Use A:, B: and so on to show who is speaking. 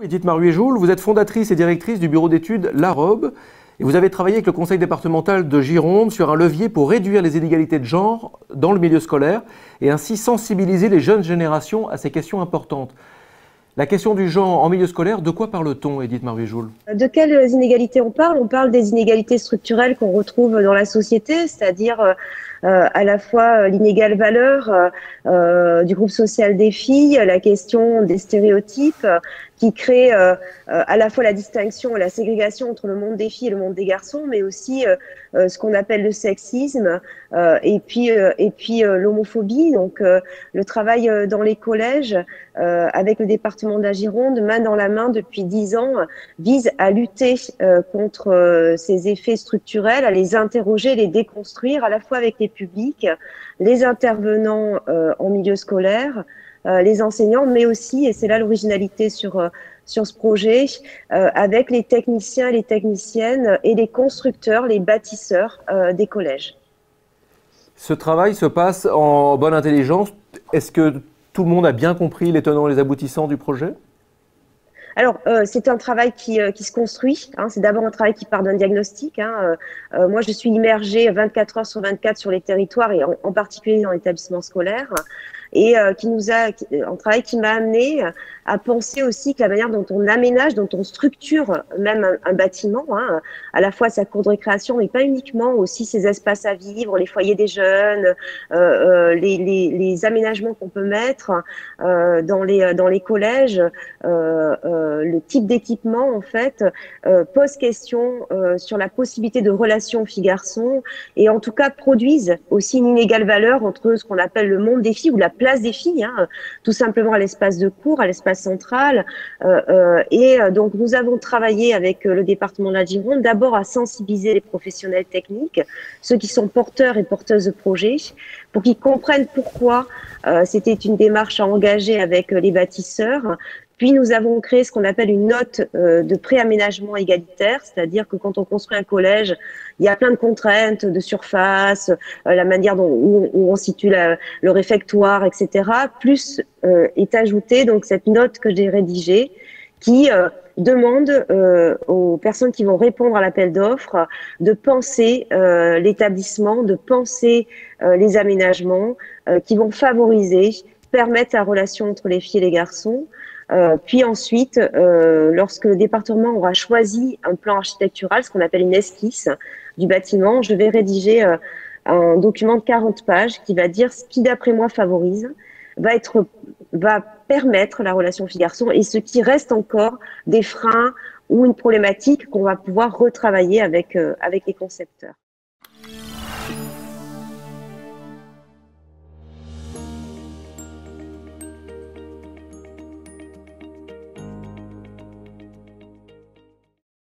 A: Edith Maruet-Joule, vous êtes fondatrice et directrice du bureau d'études l'AROB et vous avez travaillé avec le conseil départemental de Gironde sur un levier pour réduire les inégalités de genre dans le milieu scolaire et ainsi sensibiliser les jeunes générations à ces questions importantes. La question du genre en milieu scolaire, de quoi parle-t-on, Edith Maruet-Joule?
B: De quelles inégalités on parle? On parle des inégalités structurelles qu'on retrouve dans la société, c'est-à-dire à la fois l'inégale valeur du groupe social des filles, la question des stéréotypes qui créent à la fois la distinction et la ségrégation entre le monde des filles et le monde des garçons, mais aussi ce qu'on appelle le sexisme et puis l'homophobie. Donc le travail dans les collèges avec le département de la Gironde, main dans la main depuis 10 ans, vise à lutter contre ces effets structurels, à les interroger, les déconstruire, à la fois avec les publics, les intervenants en milieu scolaire, les enseignants, mais aussi, et c'est là l'originalité sur ce projet, avec les techniciens et les techniciennes et les constructeurs, les bâtisseurs des collèges.
A: Ce travail se passe en bonne intelligence. Est-ce que tout le monde a bien compris les tenants et les aboutissants du projet?
B: Alors, c'est un travail qui se construit. Hein, c'est d'abord un travail qui part d'un diagnostic. Hein. Moi, je suis immergée 24 heures sur 24 sur les territoires et en particulier dans l'établissement scolaire. Et un travail qui m'a amené à penser aussi que la manière dont on aménage, dont on structure même un bâtiment, hein, à la fois sa cour de récréation, mais pas uniquement, aussi ses espaces à vivre, les foyers des jeunes, les aménagements qu'on peut mettre dans les collèges, le type d'équipement en fait pose question sur la possibilité de relations filles-garçons et en tout cas produisent aussi une inégale valeur entre ce qu'on appelle le monde des filles ou la place des filles, hein, tout simplement à l'espace de cours, à l'espace central. Donc nous avons travaillé avec le département de la Gironde d'abord à sensibiliser les professionnels techniques, ceux qui sont porteurs et porteuses de projets, pour qu'ils comprennent pourquoi c'était une démarche à engager avec les bâtisseurs. Puis nous avons créé ce qu'on appelle une note de préaménagement égalitaire, c'est-à-dire que quand on construit un collège, il y a plein de contraintes de surface, la manière où on situe le réfectoire, etc. Plus est ajoutée donc cette note que j'ai rédigée qui demande aux personnes qui vont répondre à l'appel d'offres de penser l'établissement, de penser les aménagements qui vont favoriser, permettre la relation entre les filles et les garçons. Puis ensuite, lorsque le département aura choisi un plan architectural, ce qu'on appelle une esquisse du bâtiment, je vais rédiger un document de 40 pages qui va dire ce qui, d'après moi, favorise, va permettre la relation fille-garçon et ce qui reste encore des freins ou une problématique qu'on va pouvoir retravailler avec les concepteurs.